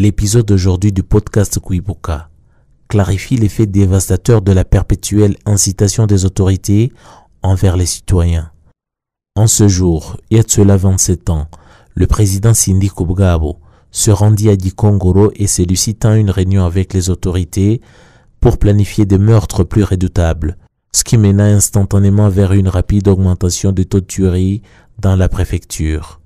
L'épisode d'aujourd'hui du podcast Kouiboka clarifie l'effet dévastateur de la perpétuelle incitation des autorités envers les citoyens. En ce jour, il y a de cela 27 ans, le président Sindi Kobgabo se rendit à Dikongoro et celui-ci tint une réunion avec les autorités pour planifier des meurtres plus redoutables, ce qui mena instantanément vers une rapide augmentation des taux de tuerie dans la préfecture.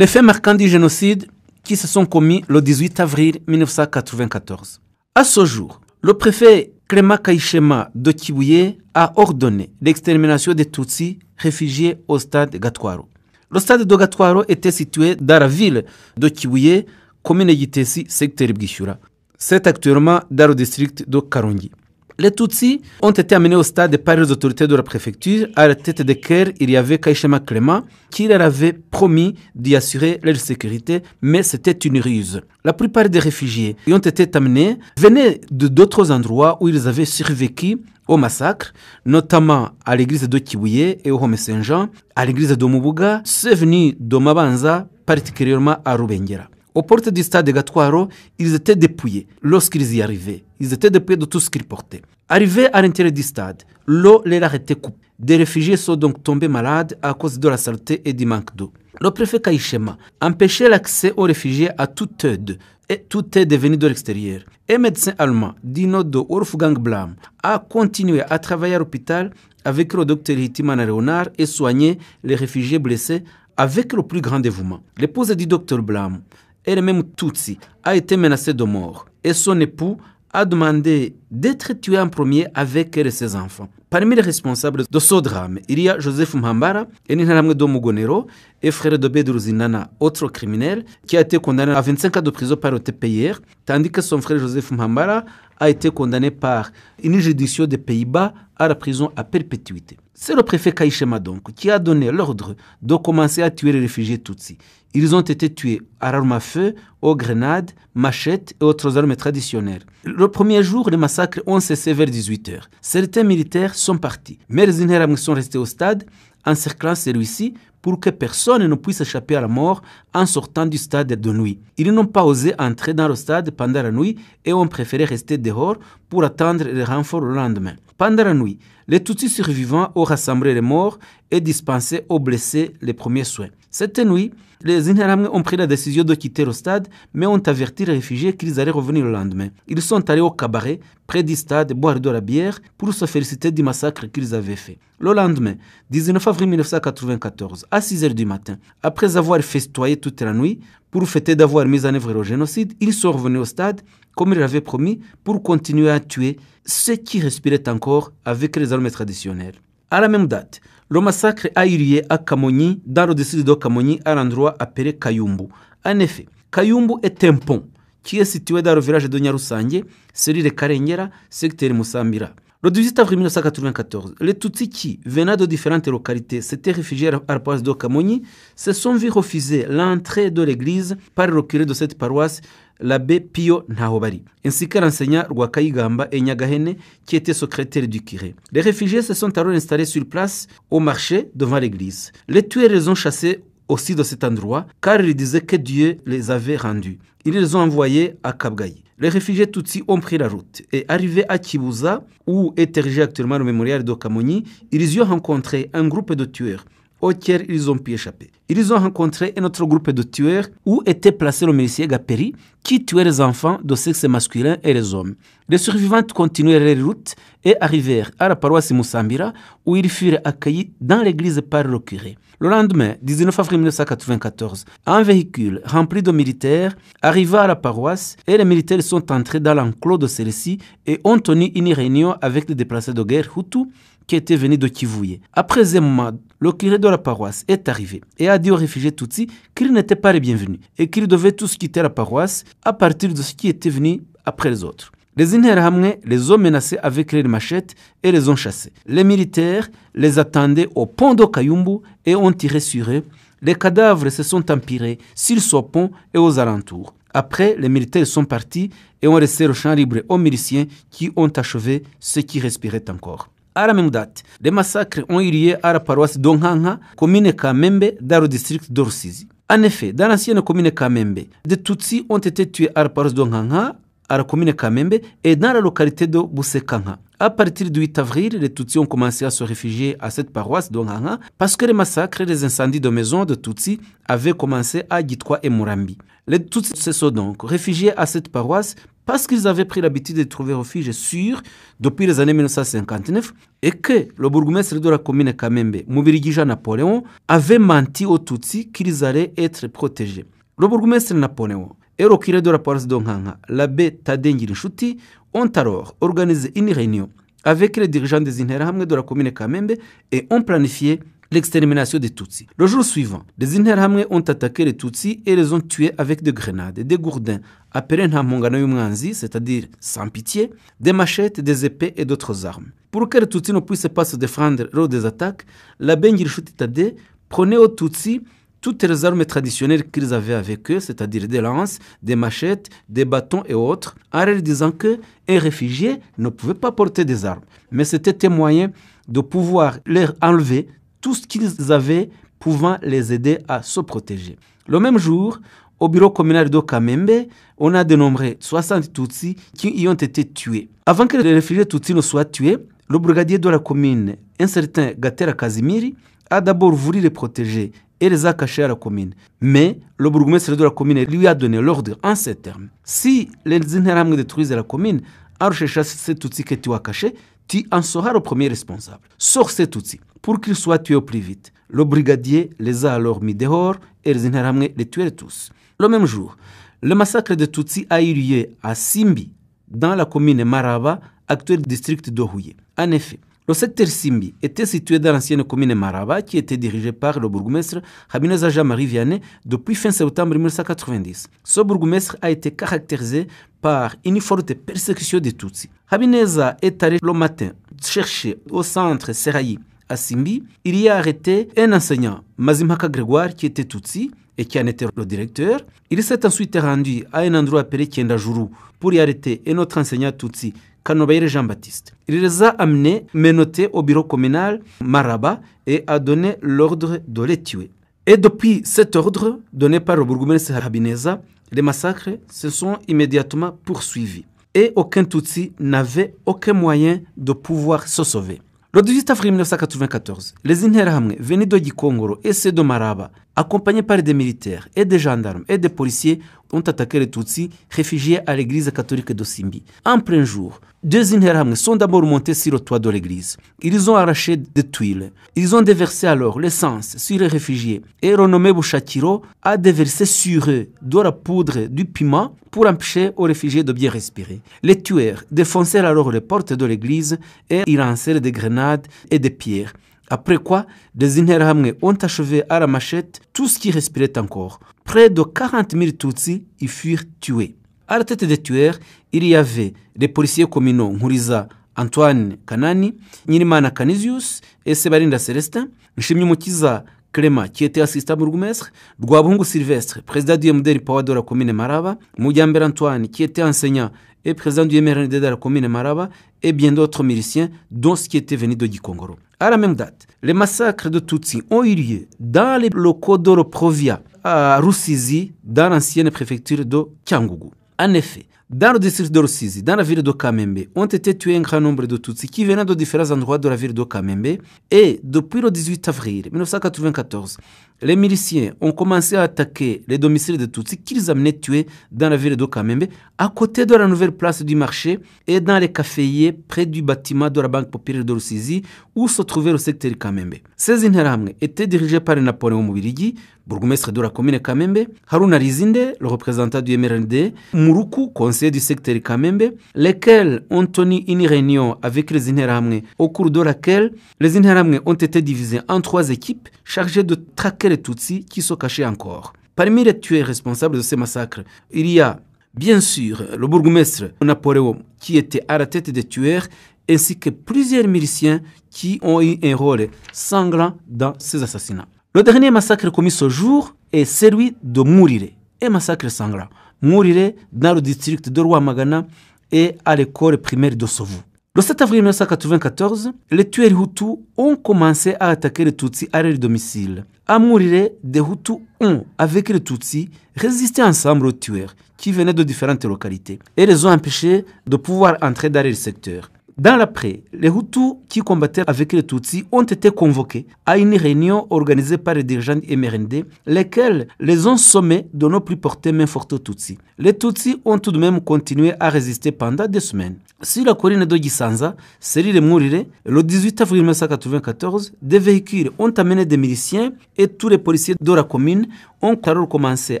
Les faits marquants du génocide qui se sont commis le 18 avril 1994. À ce jour, le préfet Clément Kayishema de Kibuye a ordonné l'extermination des Tutsis réfugiés au stade Gatwaro. Le stade de Gatwaro était situé dans la ville de Kibuye, commune Gitesi, secteur Bwishyura. C'est actuellement dans le district de Karongi. Les Tutsis ont été amenés au stade par les autorités de la préfecture, à la tête desquelles il y avait Kayishema Clément, qui leur avait promis d'y assurer leur sécurité, mais c'était une ruse. La plupart des réfugiés qui ont été amenés venaient de d'autres endroits où ils avaient survécu au massacre, notamment à l'église de Kibuye et au Home Saint-Jean, à l'église de Mubuga, ceux venus de Mabanza, particulièrement à Rubengera. Aux portes du stade de Gatwaro, ils étaient dépouillés lorsqu'ils y arrivaient. Ils étaient dépouillés de tout ce qu'ils portaient. Arrivés à l'intérieur du stade, l'eau leur était coupée. Des réfugiés sont donc tombés malades à cause de la saleté et du manque d'eau. Le préfet Kayishema empêchait l'accès aux réfugiés à toute aide, et tout est devenu de l'extérieur. Un médecin allemand, Dino de Wolfgang Blam, a continué à travailler à l'hôpital avec le docteur Hitimana Leonard et soigner les réfugiés blessés avec le plus grand dévouement. L'épouse du docteur Blam, elle-même Tutsi, a été menacée de mort et son époux a demandé d'être tué en premier avec elle et ses enfants. Parmi les responsables de ce drame, il y a Joseph Mhambara, Eninharamwe de Mugonero et frère de Bedru Zinana, autre criminel, qui a été condamné à 25 ans de prison par le TPIR, tandis que son frère Joseph Mhambara a été condamné par une juridiction des Pays-Bas à la prison à perpétuité. C'est le préfet Kayishema donc qui a donné l'ordre de commencer à tuer les réfugiés Tutsis. Ils ont été tués à l'arme à feu, aux grenades, machettes et autres armes traditionnelles. Le premier jour, les massacres ont cessé vers 18h. Certains militaires sont partis, mais les Inheram sont restés au stade, encerclant celui-ci pour que personne ne puisse échapper à la mort en sortant du stade de nuit. Ils n'ont pas osé entrer dans le stade pendant la nuit et ont préféré rester dehors pour attendre les renforts le lendemain. Pendant la nuit, les Tutsis survivants ont rassemblé les morts et dispensé aux blessés les premiers soins. Cette nuit, les Inheramwe ont pris la décision de quitter le stade, mais ont averti les réfugiés qu'ils allaient revenir le lendemain. Ils sont allés au cabaret, près du stade, boire de la bière pour se féliciter du massacre qu'ils avaient fait. Le lendemain, 19 avril 1994, à 6h du matin, après avoir festoyé toute la nuit, pour fêter d'avoir mis en œuvre le génocide, ils sont revenus au stade, comme ils l'avaient promis, pour continuer à tuer ceux qui respiraient encore avec les armes traditionnelles. À la même date, le massacre a eu lieu à Kamonyi, dans le district de Kamonyi, à l'endroit appelé Kayumbu. En effet, Kayumbu est un pont qui est situé dans le village de Nyarusange, celui de Karengera, secteur Musambira. Le 18 avril 1994, les Tutsis qui, venant de différentes localités, s'étaient réfugiés à la paroisse de Kamonyi, se sont vus refuser l'entrée de l'église par le curé de cette paroisse, l'abbé Pio Ntahobari, ainsi que l'enseignant Rwakayigamba et Nyagahene, qui était secrétaire du curé. Les réfugiés se sont alors installés sur place, au marché, devant l'église. Les tueurs les ont chassés aussi de cet endroit, car ils disaient que Dieu les avait rendus. Ils les ont envoyés à Kabgayi. Les réfugiés Tutsis ont pris la route et arrivés à Kibuza, où est érigé actuellement le mémorial de Kamonyi, ils y ont rencontré un groupe de tueurs auquel ils ont pu échapper. Ils ont rencontré un autre groupe de tueurs où était placé le milicier Gaperi qui tuait les enfants de sexe masculin et les hommes. Les survivants continuèrent leur route et arrivèrent à la paroisse Musambira où ils furent accueillis dans l'église par le curé. Le lendemain, 19 avril 1994, un véhicule rempli de militaires arriva à la paroisse et les militaires sont entrés dans l'enclos de celle-ci et ont tenu une réunion avec les déplacés de guerre Hutus qui étaient venus de Kivuye. Après un moment, le curé de la paroisse est arrivé et a dit aux réfugiés Tutsis qu'ils n'étaient pas les bienvenus et qu'ils devaient tous quitter la paroisse à partir de ce qui était venu après les autres. Les Interahamwe les ont menacés avec les machettes et les ont chassés. Les militaires les attendaient au pont de Kayumbu et ont tiré sur eux. Les cadavres se sont empilés sur ce pont et aux alentours. Après, les militaires sont partis et ont laissé le champ libre aux miliciens qui ont achevé ceux qui respiraient encore. À la même date, les massacres ont eu lieu à la paroisse d'Onkanka, commune Kamembe, dans le district de Rusizi. En effet, dans l'ancienne commune Kamembe, des Tutsis ont été tués à la paroisse d'Onkanka, à la commune Kamembe et dans la localité de Busekanka. À partir du 8 avril, les Tutsis ont commencé à se réfugier à cette paroisse d'Onkanka parce que les massacres et les incendies de maisons de Tutsis avaient commencé à Gitwa et Murambi. Les Tutsis se sont donc réfugiés à cette paroisse parce qu'ils avaient pris l'habitude de trouver refuge sûr depuis les années 1959 et que le bourgmestre de la commune Kamembe, Mubirigija Napoléon, avait menti aux Tutsis qu'ils allaient être protégés. Le bourgmestre Napoléon et le curé de la paroisse d'Onkanka, l'abbé Tadé Ngirinshuti, ont alors organisé une réunion avec les dirigeants des Interahamwe de la commune Kamembe et ont planifié l'extermination des Tutsis. Le jour suivant, les Interahamwe ont attaqué les Tutsis et les ont tués avec des grenades, des gourdins, appelés Ntamongano y'umwanzi, c'est-à-dire sans pitié, des machettes, des épées et d'autres armes. Pour que les Tutsis ne puissent pas se défendre lors des attaques, l'abbé Ngirinshuti Tadé prenait aux Tutsis toutes les armes traditionnelles qu'ils avaient avec eux, c'est-à-dire des lances, des machettes, des bâtons et autres, en leur disant qu'un réfugié ne pouvait pas porter des armes. Mais c'était un moyen de pouvoir leur enlever tout ce qu'ils avaient pouvant les aider à se protéger. Le même jour, au bureau communal de Kamembe, on a dénombré 60 Tutsis qui y ont été tués. Avant que les réfugiés Tutsis ne soient tués, le brigadier de la commune, un certain Gatera Kazimiri, a d'abord voulu les protéger et les a cachés à la commune. Mais le bourgmestre de la commune lui a donné l'ordre en ces termes. Si les Interahamwe détruisent la commune, en recherchant ces Tutsis que tu as cachés, tu en seras le premier responsable. Sors ces Tutsis pour qu'ils soient tués au plus vite. Le brigadier les a alors mis dehors et les Interahamwe les tuèrent tous. Le même jour, le massacre de Tutsis a eu lieu à Simbi, dans la commune Maraba, actuel district d'Ohouye. En effet, le secteur Simbi était situé dans l'ancienne commune Maraba qui était dirigée par le bourgmestre Habineza Jean-Marie Vianney depuis fin septembre 1990. Ce bourgmestre a été caractérisé par une forte persécution des Tutsis. Habineza est allé le matin chercher au centre Serayi à Simbi. Il y a arrêté un enseignant, Mazimhaka Grégoire, qui était Tutsi et qui en était le directeur. Il s'est ensuite rendu à un endroit appelé Kiendajuru pour y arrêter un autre enseignant Tutsi, Kanobayire Jean-Baptiste. Il les a amenés, menottés au bureau communal Maraba et a donné l'ordre de les tuer. Et depuis cet ordre donné par le bourgmestre Habineza, les massacres se sont immédiatement poursuivis. Et aucun Tutsi n'avait aucun moyen de pouvoir se sauver. Le 18 avril 1994, les Interahamwe venus de Gikongoro et ceux de Maraba, accompagnés par des militaires et des gendarmes et des policiers, ont attaqué les Tutsis réfugiés à l'église catholique de Simbi. En plein jour, deux Interahamwe sont d'abord montés sur le toit de l'église. Ils ont arraché des tuiles. Ils ont déversé alors l'essence sur les réfugiés. Et renommé Bouchakiro a déversé sur eux de la poudre du piment pour empêcher aux réfugiés de bien respirer. Les tueurs défoncèrent alors les portes de l'église et y lancèrent des grenades et des pierres. Après quoi, les Interahamwe ont achevé à la machette tout ce qui respirait encore. Près de 40 000 Tutsis y furent tués. À la tête des tueurs, il y avait les policiers communaux Nkuriza Antoine Kanani, Nyirimana Canisius et Sebarinda Célestin, Nshimyumukiza Clément, qui était assistant bourgmestre, Rwabungu Sylvestre, président du MDR Power de la commune Maraba, Mujambere Antoine, qui était enseignant et président du MRND de la commune Maraba, et bien d'autres miliciens, dont ceux qui étaient venus de Gikongoro. À la même date, les massacres de Tutsis ont eu lieu dans les locaux d'Oroprovia, à Rusizi, dans l'ancienne préfecture de Cyangugu. En effet, dans le district de Rusizi, dans la ville de Kamembe, ont été tués un grand nombre de Tutsis qui venaient de différents endroits de la ville de Kamembe. Et depuis le 18 avril 1994, les miliciens ont commencé à attaquer les domiciles de Tutsis qu'ils amenaient tués dans la ville de Kamembe, à côté de la nouvelle place du marché et dans les caféiers près du bâtiment de la Banque populaire de Rusizi où se trouvait le secteur Kamembe. Ces Interahamwe étaient dirigés par Napoléon Mubirigi, bourgmestre de la commune Kamembe, Haruna Rizinde, le représentant du MRND, Muruku, conseiller du secteur Kamembe, lesquels ont tenu une réunion avec les Interahamwe au cours de laquelle les Interahamwe ont été divisés en 3 équipes chargées de traquer les Tutsis qui se cachaient encore. Parmi les tués responsables de ces massacres, il y a bien sûr le bourgmestre Napoléon qui était à la tête des tueurs ainsi que plusieurs miliciens qui ont eu un rôle sanglant dans ces assassinats. Le dernier massacre commis ce jour est celui de Mourire, un massacre sanglant. Mourire dans le district de Rwamagana et à l'école primaire de Sovu. Le 7 avril 1994, les tueurs Hutus ont commencé à attaquer les Tutsis à leur domicile. À Mourire, des Hutus ont, avec les Tutsis, résisté ensemble aux tueurs qui venaient de différentes localités et les ont empêchés de pouvoir entrer dans le secteur. Dans l'après, les Hutus qui combattaient avec les Tutsis ont été convoqués à une réunion organisée par les dirigeants MRND, lesquels les ont sommés de ne plus porter main forte aux Tutsis. Les Tutsis ont tout de même continué à résister pendant des semaines. Sur la colline de Gisanza, Serire Mourire, le 18 avril 1994, des véhicules ont amené des miliciens et tous les policiers de la commune ont alors commencé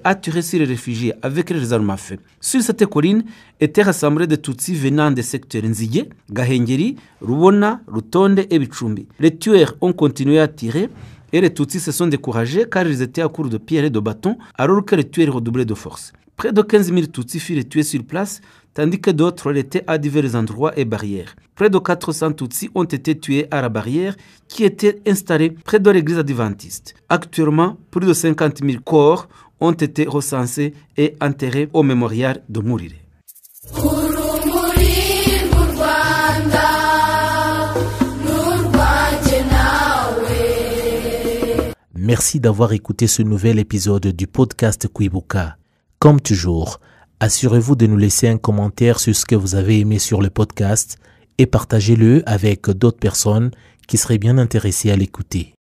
à tirer sur les réfugiés avec les armes à feu. Sur cette colline étaient rassemblés des Tutsis venant des secteurs Nzige, Gahengeri, Rubona, Rutonde et Bichumbi. Les tueurs ont continué à tirer et les Tutsis se sont découragés car ils étaient à court de pierres et de bâtons alors que les tueurs redoublaient de force. Près de 15 000 Tutsis furent tués sur place, tandis que d'autres étaient à divers endroits et barrières. Près de 400 Tutsis ont été tués à la barrière qui était installée près de l'église adventiste. Actuellement, plus de 50 000 corps ont été recensés et enterrés au mémorial de Mourire. Merci d'avoir écouté ce nouvel épisode du podcast Kwibuka. Comme toujours, assurez-vous de nous laisser un commentaire sur ce que vous avez aimé sur le podcast et partagez-le avec d'autres personnes qui seraient bien intéressées à l'écouter.